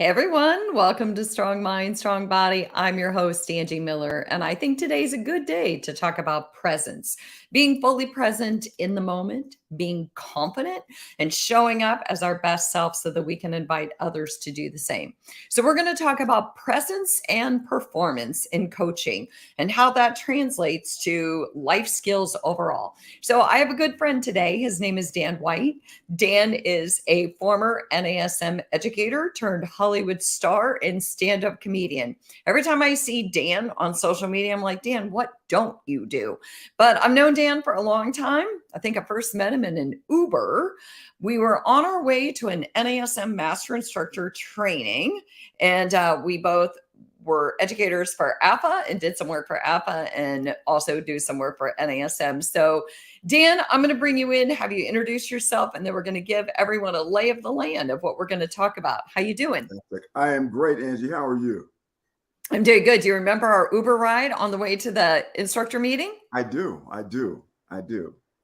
Hey everyone, welcome to Strong Mind, Strong Body. I'm your host, Angie Miller, and I think today's a good day to talk about presence, being fully present in the moment, being confident, and showing up as our best self so that we can invite others to do the same. So, we're going to talk about presence and performance in coaching and how that translates to life skills overall. So, I have a good friend today. His name is Dan White. Dan is a former NASM educator turned Hollywood star and stand up comedian. Every time I see Dan on social media, I'm like, Dan, what don't you do? But I've known Dan for a long time. I think I first met him in an Uber. We were on our way to an NASM master instructor training, and we both were educators for AFA and did some work for AFA and also do some work for NASM. So, Dan, I'm going to bring you in, have you introduce yourself, and then we're going to give everyone a lay of the land of what we're going to talk about. How you doing? I am great, Angie. How are you? I'm doing good. Do you remember our Uber ride on the way to the instructor meeting? I do.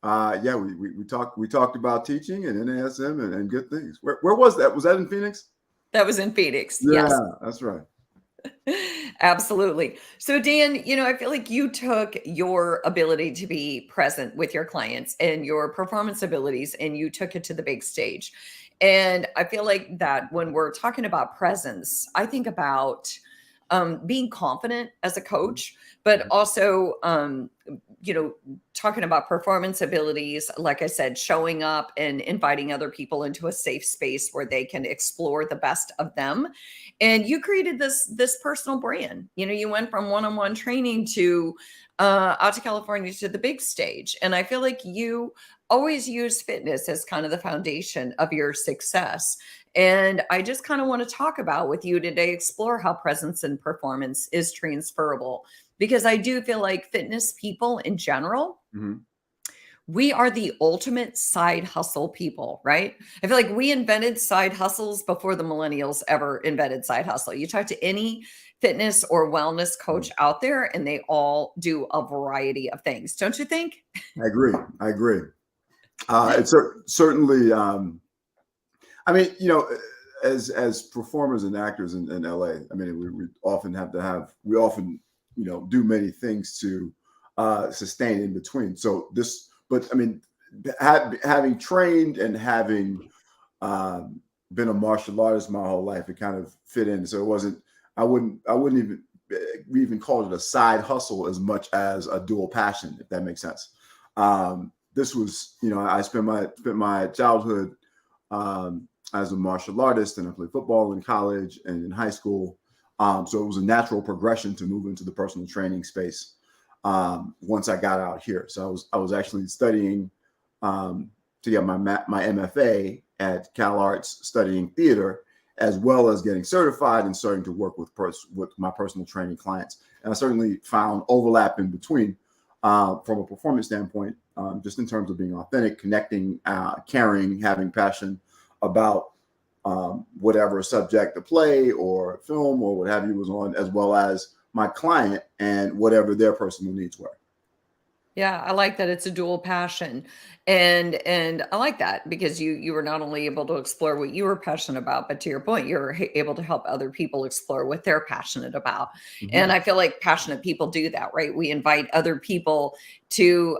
Yeah, we talked about teaching and NASM and good things. Where was that? Was that in Phoenix? That was in Phoenix. Yeah, Yes. that's right. Absolutely. So, Dan, I feel like you took your ability to be present with your clients and your performance abilities and you took it to the big stage. And I feel like that when we're talking about presence, I think about being confident as a coach, but also, talking about performance abilities, like I said, showing up and inviting other people into a safe space where they can explore the best of them. And you created this personal brand. You went from one-on-one training to out to California to the big stage. And I feel like you always use fitness as kind of the foundation of your success. And I just kind of want to talk about with you today, explore how presence and performance is transferable, because I do feel like fitness people in general, Mhm. we are the ultimate side hustle people, right? I feel like we invented side hustles before the millennials ever invented side hustle. You talk to any fitness or wellness coach out there, and they all do a variety of things. Don't you think? I agree. It's certainly. I mean, as performers and actors in LA, I mean, we often we often do many things to sustain in between. But I mean, having trained and having been a martial artist my whole life, it kind of fit in. So it wasn't. I wouldn't even call it a side hustle as much as a dual passion, if that makes sense. This was, I spent my childhood as a martial artist, and I played football in college and in high school. So it was a natural progression to move into the personal training space once I got out here. So I was actually studying to get my MFA at Cal Arts, studying theater, as well as getting certified and starting to work with my personal training clients. And I certainly found overlap in between from a performance standpoint, just in terms of being authentic, connecting, caring, having passion about whatever subject the play or film or what have you was on, as well as my client and whatever their personal needs were. Yeah, I like that it's a dual passion. And I like that because you were not only able to explore what you were passionate about, but to your point, you're able to help other people explore what they're passionate about. And Mhm. I feel like passionate people do that, right? We invite other people to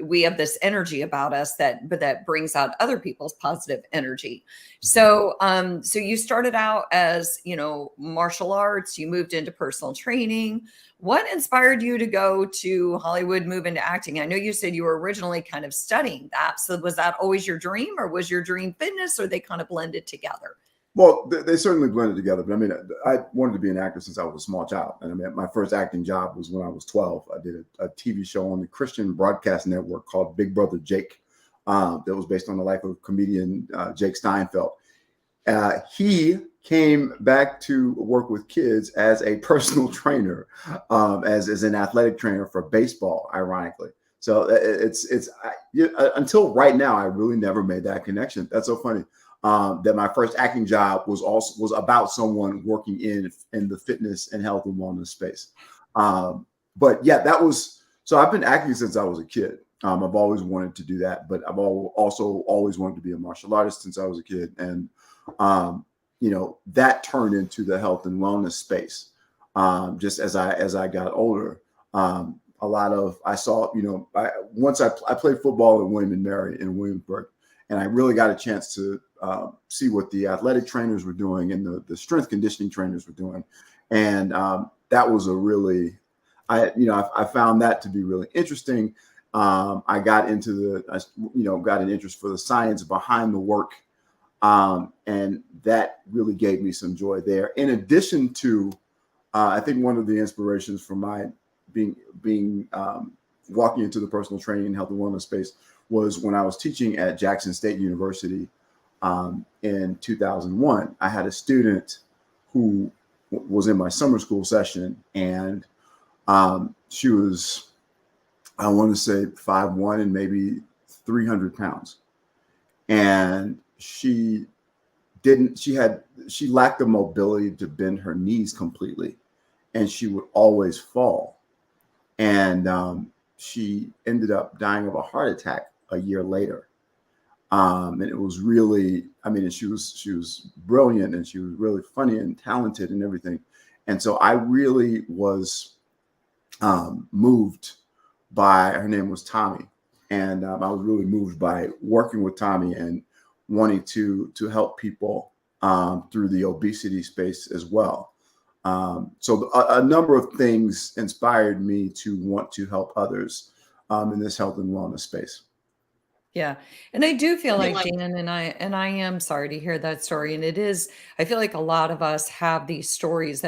we have this energy about us that brings out other people's positive energy. So you started out as, martial arts, you moved into personal training. What inspired you to go to Hollywood, move into acting? I know you said you were originally kind of studying that. So was that always your dream, or was your dream fitness, or they kind of blended together? Well, they certainly blended together. But I mean, I wanted to be an actor since I was a small child. And I mean, my first acting job was when I was 12. I did a TV show on the Christian Broadcast Network called Big Brother Jake, that was based on the life of comedian Jake Steinfeld. He came back to work with kids as a personal trainer, as an athletic trainer for baseball, ironically. So until right now, I really never made that connection. That's so funny. That my first acting job was about someone working in the fitness and health and wellness space. But yeah, so I've been acting since I was a kid. I've always wanted to do that, but I've also always wanted to be a martial artist since I was a kid. And that turned into the health and wellness space. Just as I got older, I saw, I played football at William and Mary in Williamsburg, and I really got a chance to see what the athletic trainers were doing and the strength conditioning trainers were doing. And that was I found that to be really interesting. I got into got an interest for the science behind the work. And that really gave me some joy there. In addition to, I think one of the inspirations for my walking into the personal training and health and wellness space was when I was teaching at Jackson State University in 2001. I had a student who was in my summer school session, and she was, I want to say 5'1" and maybe 300 pounds. And she lacked the mobility to bend her knees completely, and she would always fall. And she ended up dying of a heart attack a year later. And it was really, she was brilliant, and she was really funny and talented and everything. And so I really was moved by, her name was Tommy. And I was really moved by working with Tommy and wanting to help people through the obesity space as well. So a number of things inspired me to want to help others in this health and wellness space. Yeah. And I do feel like, Dan, and I am sorry to hear that story. And I feel like a lot of us have these stories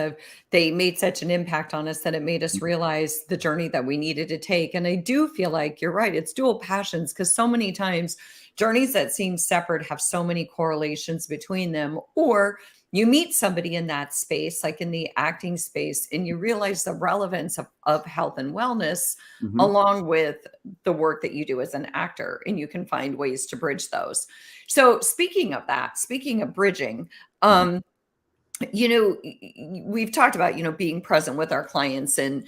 they made such an impact on us that it made us realize the journey that we needed to take. And I do feel like you're right. It's dual passions, because so many times journeys that seem separate have so many correlations between them. Or you meet somebody in that space, like in the acting space, and you realize the relevance of health and wellness along with the work that you do as an actor, and you can find ways to bridge those. So speaking of bridging, we've talked about, being present with our clients, and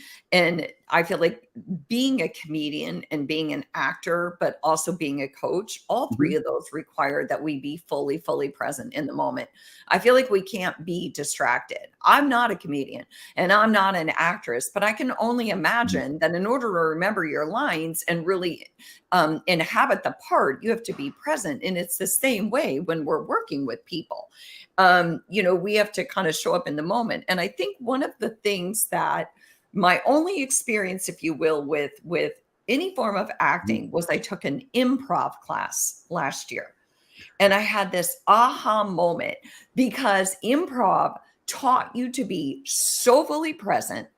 I feel like being a comedian and being an actor, but also being a coach, all three of those require that we be fully present in the moment. I feel like we can't be distracted. I'm not a comedian and I'm not an actress, but I can only imagine that in order to remember your lines and really inhabit the part, you have to be present. And it's the same way when we're working with people. We have to kind of show up in the moment. And I think one of the things that my only experience, if you will, with any form of acting was I took an improv class last year. And I had this aha moment, because improv taught you to be so fully present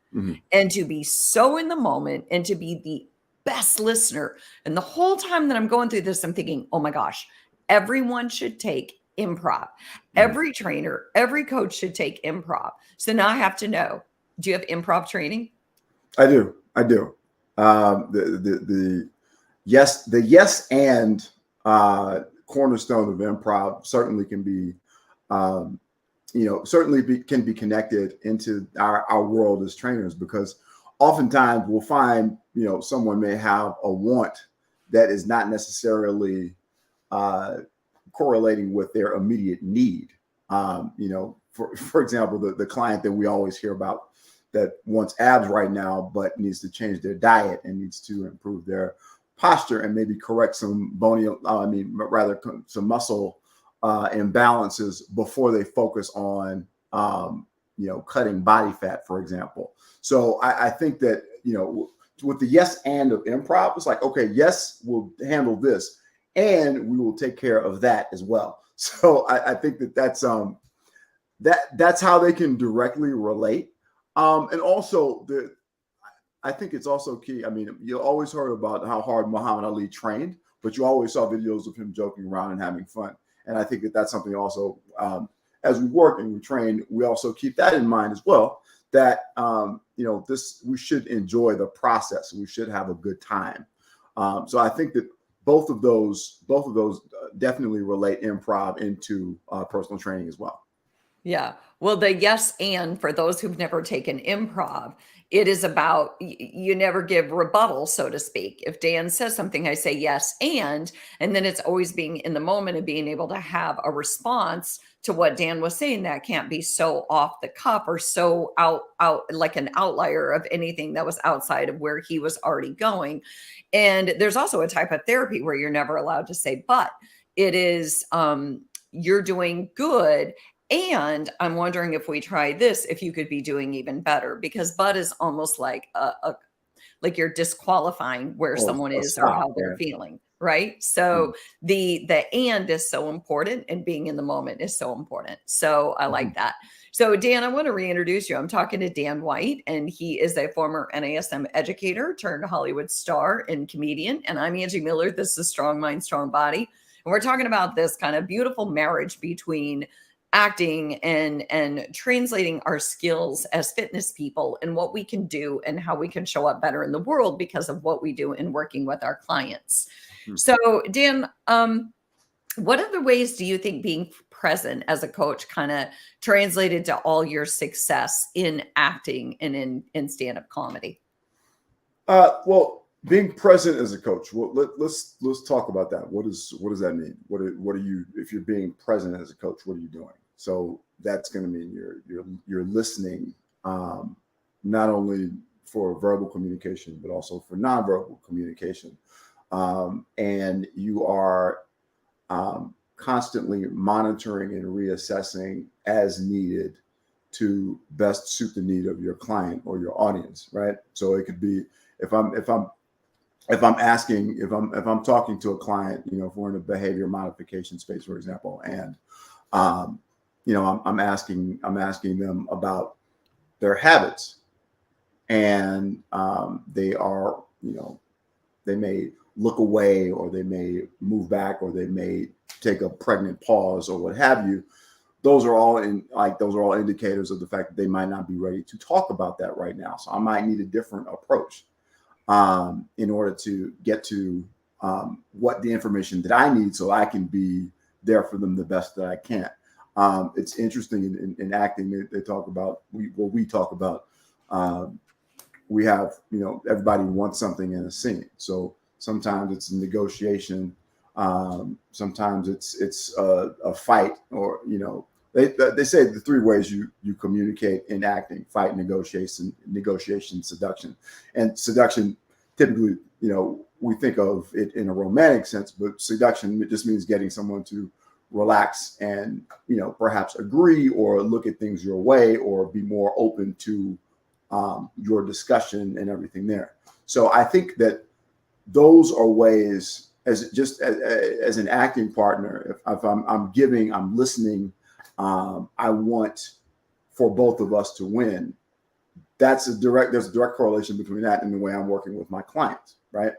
and to be so in the moment and to be the best listener. And the whole time that I'm going through this, I'm thinking, oh my gosh, everyone should take improv. Every trainer, every coach should take improv. So now I have to know, do you have improv training? I do. The yes and cornerstone of improv certainly can be, can be connected into our world as trainers, because oftentimes we'll find, someone may have a want that is not necessarily correlating with their immediate need. For example, the client that we always hear about that wants abs right now, but needs to change their diet and needs to improve their posture and maybe correct some some muscle imbalances before they focus on, cutting body fat, for example. So I think that, with the yes and of improv, it's like, okay, yes, we'll handle this, and we will take care of that as well. So I think that's how they can directly relate. And also I think it's also key. You always heard about how hard Muhammad Ali trained, but you always saw videos of him joking around and having fun. And I think that's something also, as we work and we train, we also keep that in mind as well, that, we should enjoy the process. We should have a good time. So I think that both of those definitely relate improv into personal training as well. Yeah. Well, the yes and for those who've never taken improv, it is about you never give rebuttal, so to speak. If Dan says something, I say yes and then it's always being in the moment and being able to have a response to what Dan was saying, that can't be so off the cuff or so out like an outlier of anything that was outside of where he was already going. And there's also a type of therapy where you're never allowed to say, but it is, you're doing good. And I'm wondering if we try this, if you could be doing even better, because but is almost like like you're disqualifying where Or someone a is or stop, how they're right? feeling, right? So the and is so important, and being in the moment is so important. So I like that. So Dan, I want to reintroduce you. I'm talking to Dan White, and he is a former NASM educator turned Hollywood star and comedian. And I'm Angie Miller. This is Strong Mind, Strong Body. And we're talking about this kind of beautiful marriage between acting and translating our skills as fitness people and what we can do and how we can show up better in the world because of what we do in working with our clients. So Dan, what other ways do you think being present as a coach kind of translated to all your success in acting and in stand-up comedy? Well, being present as a coach. Well, let's talk about that. What does that mean? What are you, if you're being present as a coach? What are you doing? So that's going to mean you're listening, not only for verbal communication but also for nonverbal communication, and you are constantly monitoring and reassessing as needed to best suit the need of your client or your audience, right? So it could be if I'm talking to a client, if we're in a behavior modification space, for example, and I'm asking them about their habits, and they are, they may look away, or they may move back, or they may take a pregnant pause, or what have you. Those are all indicators of the fact that they might not be ready to talk about that right now. So I might need a different approach in order to get to what the information that I need, so I can be there for them the best that I can. It's interesting in acting. They talk about we talk about. We have, everybody wants something in a scene. So sometimes it's a negotiation. Sometimes it's a fight, or they say the three ways you communicate in acting: fight, negotiation, seduction. And seduction, typically, we think of it in a romantic sense, but seduction just means getting someone to relax and, perhaps agree or look at things your way, or be more open to your discussion and everything there. So I think that those are ways, as an acting partner, if I'm listening, I want for both of us to win. There's a direct correlation between that and the way I'm working with my clients, right?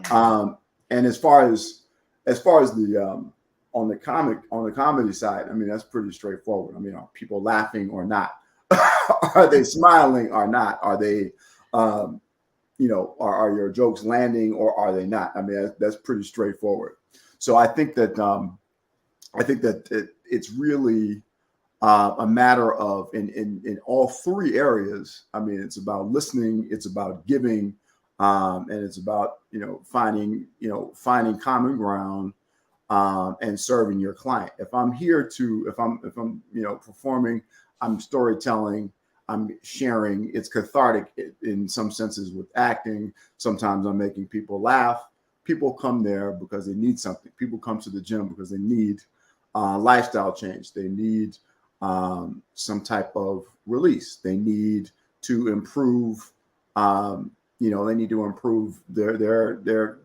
Yeah. And as far as the on the comedy side, I mean, that's pretty straightforward. I mean, are people laughing or not? Are they smiling or not? Are they, are your jokes landing or are they not? I mean, that's pretty straightforward. So I think that it's really a matter of in all three areas. I mean, it's about listening, it's about giving, and it's about finding common ground, and serving your client. If I'm performing, I'm storytelling, I'm sharing. It's cathartic in some senses with acting. Sometimes I'm making people laugh. People come there because they need something. People come to the gym because they need lifestyle change. They need some type of release. They need to improve. They need to improve their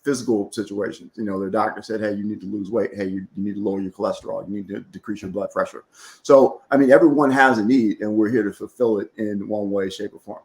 physical situations. Their doctor said, hey, you need to lose weight. Hey, you need to lower your cholesterol. You need to decrease your blood pressure. So, I mean, everyone has a need, and we're here to fulfill it in one way, shape, or form.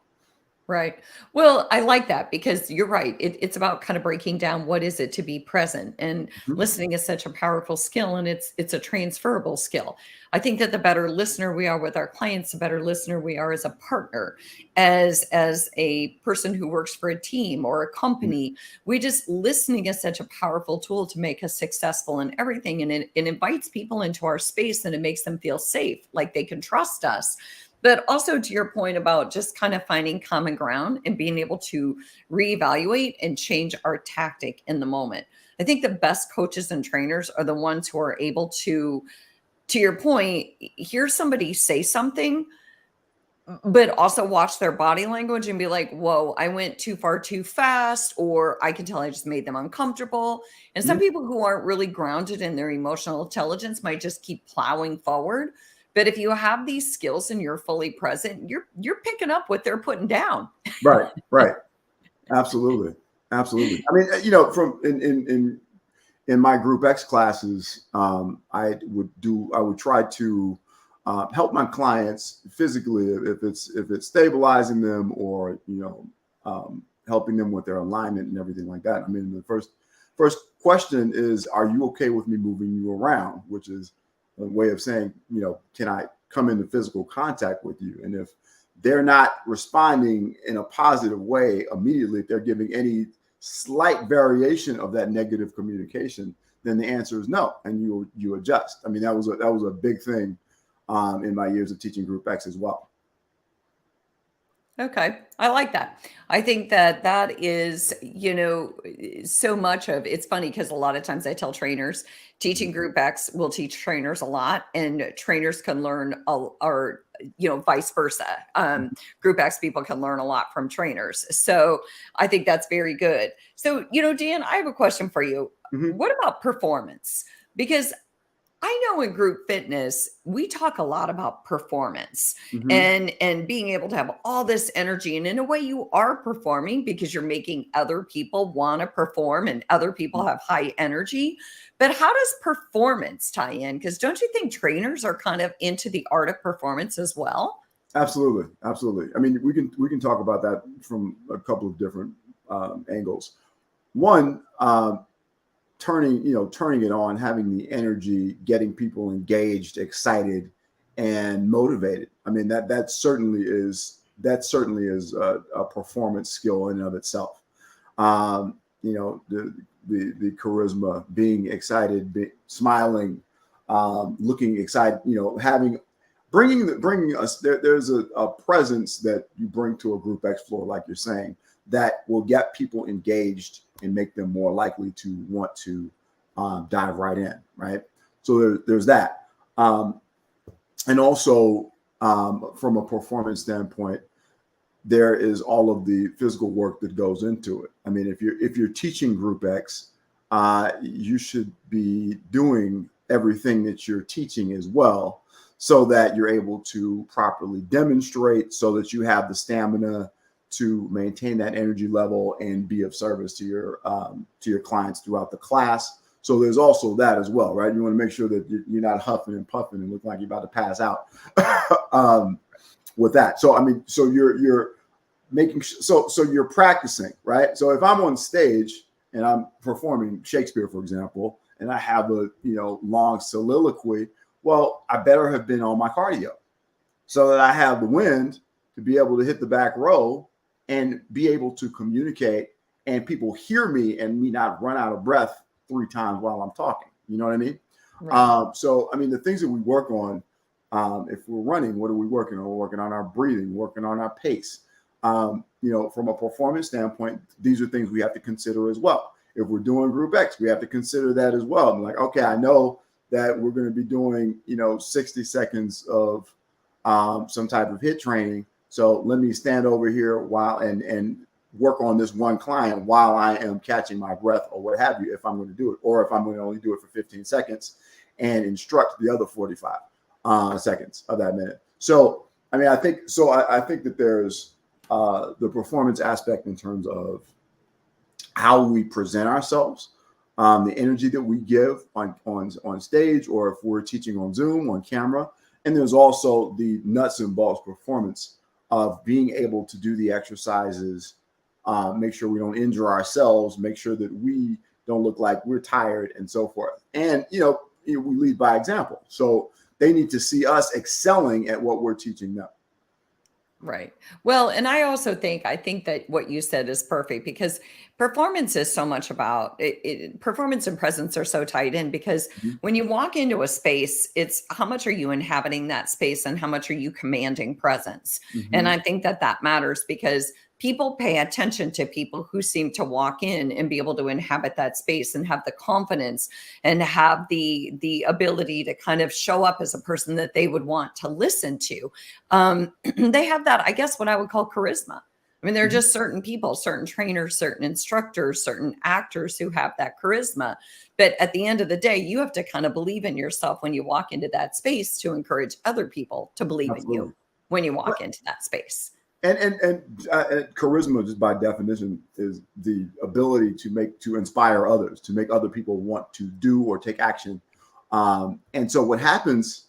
Right. Well, I like that, because you're right. It's about kind of breaking down what is it to be present, and listening is such a powerful skill, and it's a transferable skill. I think that the better listener we are with our clients, the better listener we are as a partner, as a person who works for a team or a company. Listening is such a powerful tool to make us successful in everything. And it invites people into our space, and it makes them feel safe, like they can trust us. But also, to your point about just kind of finding common ground and being able to reevaluate and change our tactic in the moment. I think the best coaches and trainers are the ones who are able to to your point, hear somebody say something, but also watch their body language and be like, whoa, I went too far too fast, or I can tell I just made them uncomfortable. And some Yeah. people who aren't really grounded in their emotional intelligence might just keep plowing forward. But if you have these skills and you're fully present, you're picking up what they're putting down. Right. Right. Absolutely. Absolutely. I mean, you know, from in my group X classes, I would try to help my clients physically if it's stabilizing them, or helping them with their alignment and everything like that. I mean, the first question is, are you okay with me moving you around? Which is a way of saying, can I come into physical contact with you? And if they're not responding in a positive way immediately, if they're giving any slight variation of that negative communication, then the answer is no, and you adjust. I mean, that was a big thing in my years of teaching Group X as well. Okay. I like that. I think that is, so much of it's funny because a lot of times I tell trainers teaching Group X will teach trainers a lot, and trainers can learn, or, vice versa. Group X people can learn a lot from trainers. So I think that's very good. So, Dan, I have a question for you. Mm-hmm. What about performance? Because I know in group fitness, we talk a lot about performance Mm-hmm. and being able to have all this energy. And in a way, you are performing because you're making other people want to perform, and other people have high energy. But how does performance tie in? Because don't you think trainers are kind of into the art of performance as well? Absolutely. Absolutely. I mean, we can talk about that from a couple of different angles. One, turning it on, having the energy, getting people engaged, excited, and motivated. I mean, that certainly is a performance skill in and of itself. The charisma, being excited, smiling, looking excited, bringing us there's a presence that you bring to a Group X floor, like you're saying, that will get people engaged and make them more likely to want to dive right in, right? So there's that. And also, from a performance standpoint, there is all of the physical work that goes into it. I mean, if you're teaching Group X, you should be doing everything that you're teaching as well, so that you're able to properly demonstrate, so that you have the stamina to maintain that energy level and be of service to your clients throughout the class. So there's also that as well, right? You want to make sure that you're not huffing and puffing and look like you're about to pass out with that. So I mean, so you're making so you're practicing, right? So if I'm on stage and I'm performing Shakespeare, for example, and I have a long soliloquy, well, I better have been on my cardio so that I have the wind to be able to hit the back row and be able to communicate, and people hear me and me not run out of breath 3 times while I'm talking. You know what I mean? Right. So, I mean, the things that we work on, if we're running, what are we working on? We're working on our breathing, working on our pace. From a performance standpoint, these are things we have to consider as well. If we're doing Group X, we have to consider that as well. I'm like, okay, I know that we're going to be doing, 60 seconds of some type of HIIT training. So let me stand over here while and work on this one client while I am catching my breath, or what have you, if I'm going to do it, or if I'm going to only do it for 15 seconds and instruct the other 45 seconds of that minute. So, I mean, I think that there's the performance aspect in terms of how we present ourselves, the energy that we give on stage, or if we're teaching on Zoom, on camera. And there's also the nuts and bolts performance of being able to do the exercises, make sure we don't injure ourselves, make sure that we don't look like we're tired, and so forth. And, we lead by example. So they need to see us excelling at what we're teaching them. Right. Well, and I think that what you said is perfect, because performance is so much about performance and presence are so tied in, because when you walk into a space, it's how much are you inhabiting that space and how much are you commanding presence. And I think that matters, because people pay attention to people who seem to walk in and be able to inhabit that space and have the confidence and have the ability to kind of show up as a person that they would want to listen to. They have that, I guess, what I would call charisma. I mean, there are just certain people, certain trainers, certain instructors, certain actors who have that charisma. But at the end of the day, you have to kind of believe in yourself when you walk into that space to encourage other people to believe in you when you walk into that space. And charisma, just by definition, is the ability to inspire others, to make other people want to do or take action. And so what happens?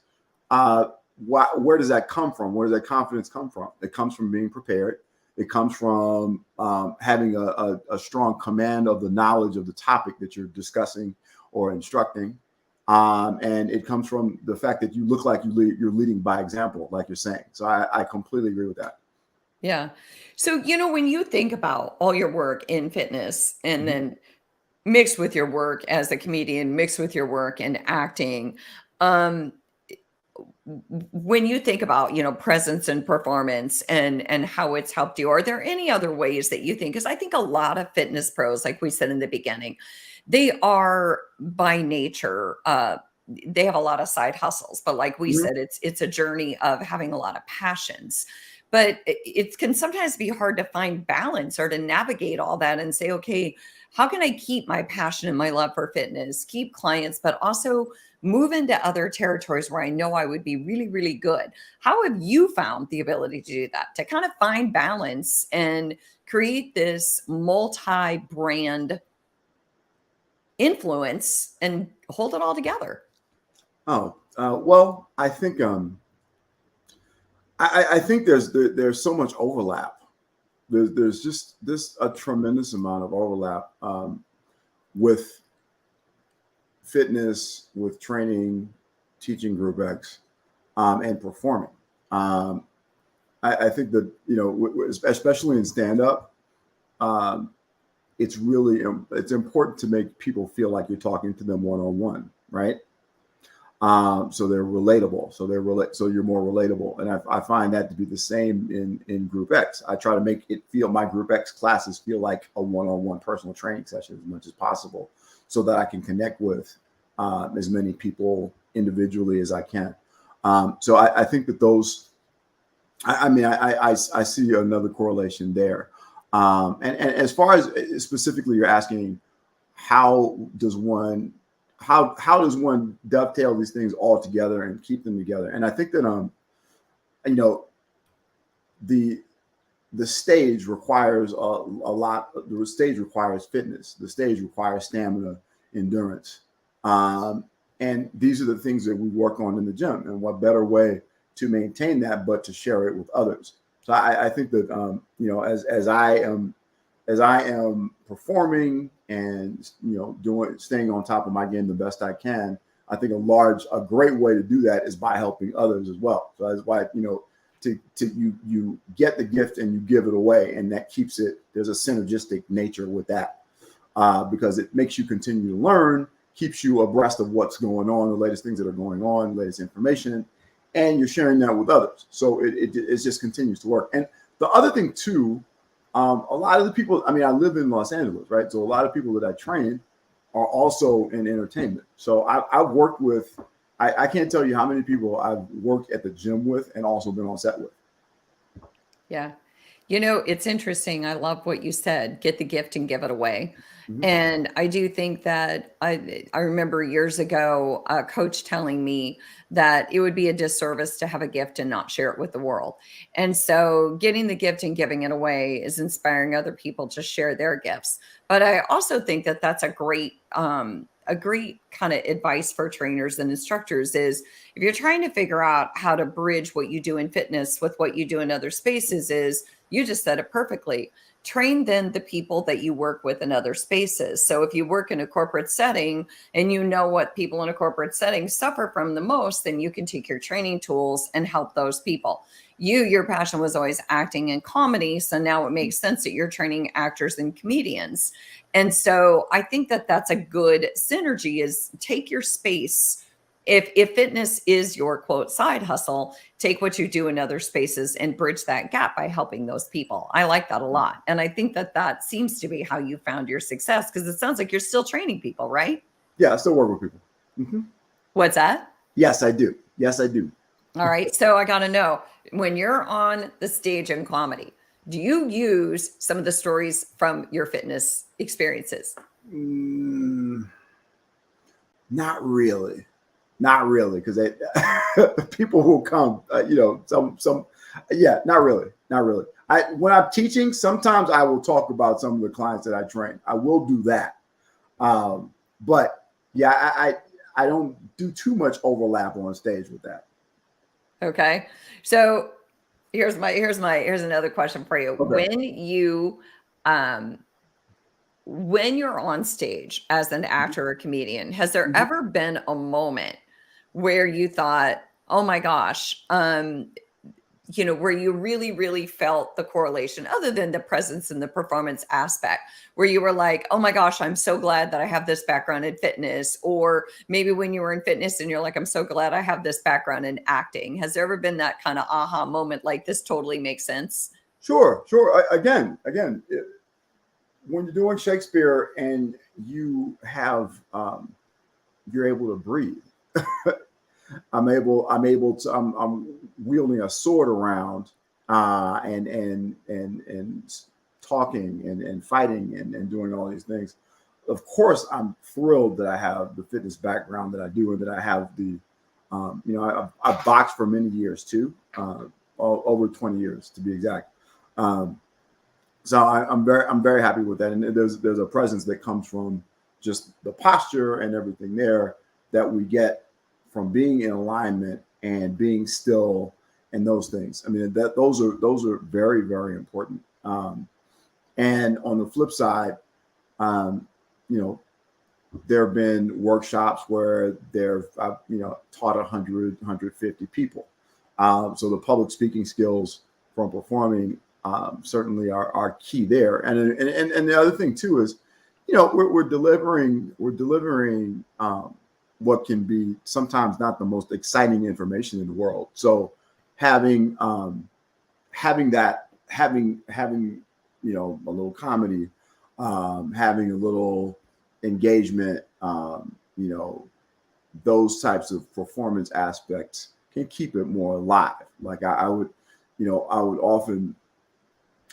Where does that come from? Where does that confidence come from? It comes from being prepared. It comes from having a strong command of the knowledge of the topic that you're discussing or instructing. And it comes from the fact that you look like you're leading by example, like you're saying. So I completely agree with that. Yeah. So, when you think about all your work in fitness and then mixed with your work as a comedian, mixed with your work in acting, when you think about, presence and performance and how it's helped you, are there any other ways that you think? Because I think a lot of fitness pros, like we said in the beginning, they are by nature, they have a lot of side hustles, but like we said, it's a journey of having a lot of passions. But it can sometimes be hard to find balance or to navigate all that and say, okay, how can I keep my passion and my love for fitness, keep clients, but also move into other territories where I know I would be really, really good? How have you found the ability to do that, to kind of find balance and create this multi-brand influence and hold it all together? Well, I think I think there's so much overlap. There's just a tremendous amount of overlap with fitness, with training, teaching Group X, and performing. I think that especially in stand up, it's important to make people feel like you're talking to them one on one, right? So they're relatable. So you're more relatable. And I find that to be the same in Group X. I try to make it feel, my Group X classes feel like a one-on-one personal training session as much as possible, so that I can connect with as many people individually as I can. So I think that those, I see another correlation there. And as far as specifically you're asking, how does one dovetail these things all together and keep them together? And I think that the stage requires a lot. The stage requires fitness. The stage requires stamina, endurance, and these are the things that we work on in the gym. And what better way to maintain that but to share it with others? So I think that as I am performing and staying on top of my game the best I can, I think a great way to do that is by helping others as well. So that's why you get the gift and you give it away, and that keeps it. There's a synergistic nature with that because it makes you continue to learn, keeps you abreast of what's going on, the latest things that are going on, latest information, and you're sharing that with others. So it just continues to work. And the other thing too. A lot of the people, I live in Los Angeles, right? So a lot of people that I train are also in entertainment. So I've worked with, I can't tell you how many people I've worked at the gym with and also been on set with. Yeah. It's interesting. I love what you said, get the gift and give it away. And I do think that I remember years ago, a coach telling me that it would be a disservice to have a gift and not share it with the world. And so getting the gift and giving it away is inspiring other people to share their gifts. But I also think that that's a great kind of advice for trainers and instructors is if you're trying to figure out how to bridge what you do in fitness with what you do in other spaces, is you just said it perfectly. Train then the people that you work with in other spaces. So if you work in a corporate setting and you know what people in a corporate setting suffer from the most, then you can take your training tools and help those people. Your passion was always acting and comedy. So now it makes sense that you're training actors and comedians. And so I think that that's a good synergy, is take your space if fitness is your quote side hustle, take what you do in other spaces and bridge that gap by helping those people. I like that a lot. And I think that that seems to be how you found your success, because it sounds like you're still training people, right? Yeah, I still work with people. Mm-hmm. What's that? Yes, I do. Yes, I do. All right. So I got to know, when you're on the stage in comedy, do you use some of the stories from your fitness experiences? Not really. Not really, because people will come. Yeah, not really, not really. When I'm teaching, sometimes I will talk about some of the clients that I train. I will do that, but yeah, I don't do too much overlap on stage with that. Okay. So here's another question for you. Okay. When you're on stage as an actor or comedian, has there Mhm. ever been a moment where you thought, oh my gosh, where you really, really felt the correlation, other than the presence and the performance aspect, where you were like, oh my gosh, I'm so glad that I have this background in fitness? Or maybe when you were in fitness and you're like, I'm so glad I have this background in acting. Has there ever been that kind of aha moment, like this totally makes sense? Sure. Again, when you're doing Shakespeare and you're able to breathe. I'm wielding a sword around, and talking and fighting and doing all these things. Of course, I'm thrilled that I have the fitness background that I do, and that I have I've boxed for many years too, over 20 years to be exact. So I'm very happy with that, and there's a presence that comes from just the posture and everything there that we get from being in alignment and being still, and those things. I mean, those are very, very important. And on the flip side, um, you know, there have been workshops where I've taught 150 people. So the public speaking skills from performing certainly are key there. And the other thing too is, we're delivering what can be sometimes not the most exciting information in the world. So having a little comedy, having a little engagement, those types of performance aspects can keep it more alive. Like I would often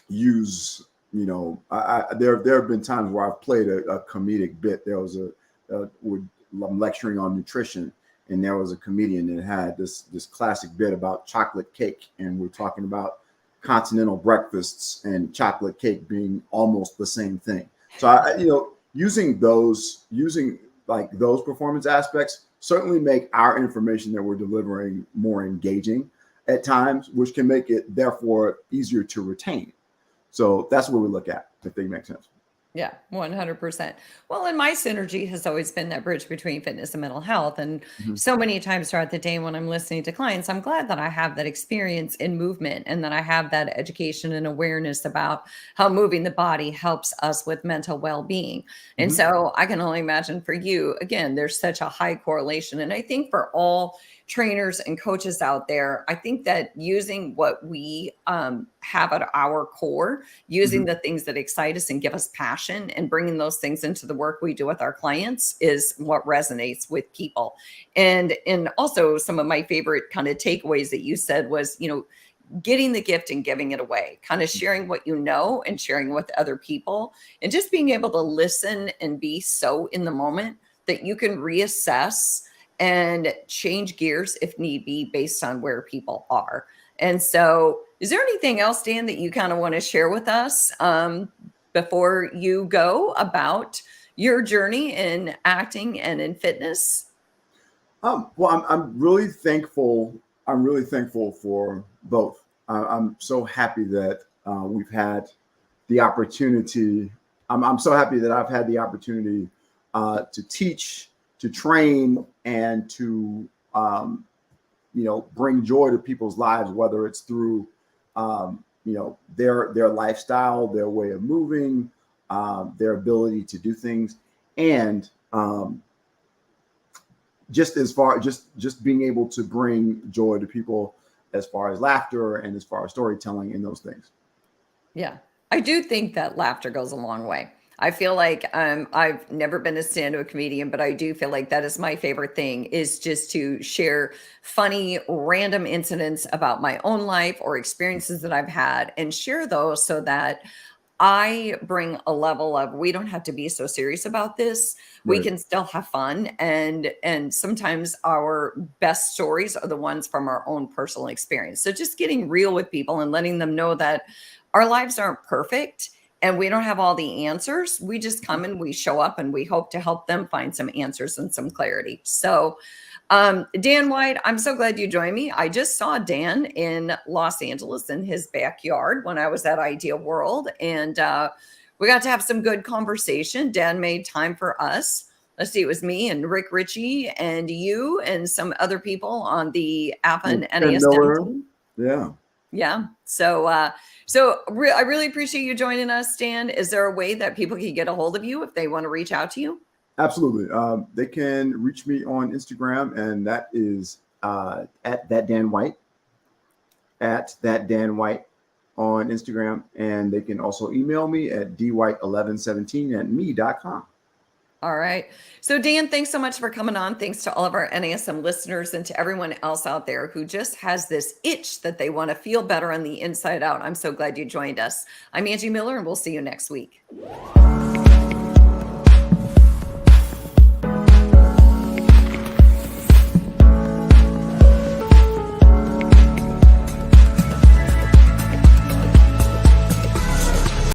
use, there have been times where I've played a comedic bit. There was I'm lecturing on nutrition, and there was a comedian that had this classic bit about chocolate cake, and we're talking about continental breakfasts and chocolate cake being almost the same thing. So using like those performance aspects certainly make our information that we're delivering more engaging at times, which can make it therefore easier to retain. So that's what we look at, if they make sense. Yeah, 100%. Well, and my synergy has always been that bridge between fitness and mental health. And Mhm. so many times throughout the day when I'm listening to clients, I'm glad that I have that experience in movement, and that I have that education and awareness about how moving the body helps us with mental well-being. And Mhm. so I can only imagine for you, again, there's such a high correlation. And I think for all trainers and coaches out there, I think that using what we have at our core, using Mhm. the things that excite us and give us passion, and bringing those things into the work we do with our clients, is what resonates with people. And also, some of my favorite kind of takeaways that you said was, getting the gift and giving it away, kind of sharing what you know and sharing with other people, and just being able to listen and be so in the moment that you can reassess and change gears if need be based on where people are. And so, is there anything else, Dan, that you kind of want to share with us before you go about your journey in acting and in fitness? Well, I'm really thankful. I'm really thankful for both. I'm so happy that we've had the opportunity. I'm so happy that I've had the opportunity to teach, to train, and to bring joy to people's lives, whether it's through their lifestyle, their way of moving, their ability to do things, and just as far just being able to bring joy to people as far as laughter and as far as storytelling and those things. Yeah, I do think that laughter goes a long way. I feel like I've never been a stand-up comedian, but I do feel like that is my favorite thing is just to share funny, random incidents about my own life or experiences that I've had and share those so that I bring a level of we don't have to be so serious about this. We Right. can still have fun and sometimes our best stories are the ones from our own personal experience. So just getting real with people and letting them know that our lives aren't perfect and we don't have all the answers. We just come and we show up and we hope to help them find some answers and some clarity. So Dan White, I'm so glad you joined me. I just saw Dan in Los Angeles in his backyard when I was at Idea World, and we got to have some good conversation. Dan made time for us. Let's see, it was me and Rick Ritchie and you and some other people on the APA and Ken NASM Miller. team. Yeah. Yeah. So, I really appreciate you joining us, Dan. Is there a way that people can get a hold of you if they want to reach out to you? Absolutely. They can reach me on Instagram, and that is at that Dan White, on Instagram. And they can also email me at dwight1117@me.com. All right. So, Dan, thanks so much for coming on. Thanks to all of our NASM listeners and to everyone else out there who just has this itch that they want to feel better on the inside out. I'm so glad you joined us. I'm Angie Miller, and we'll see you next week.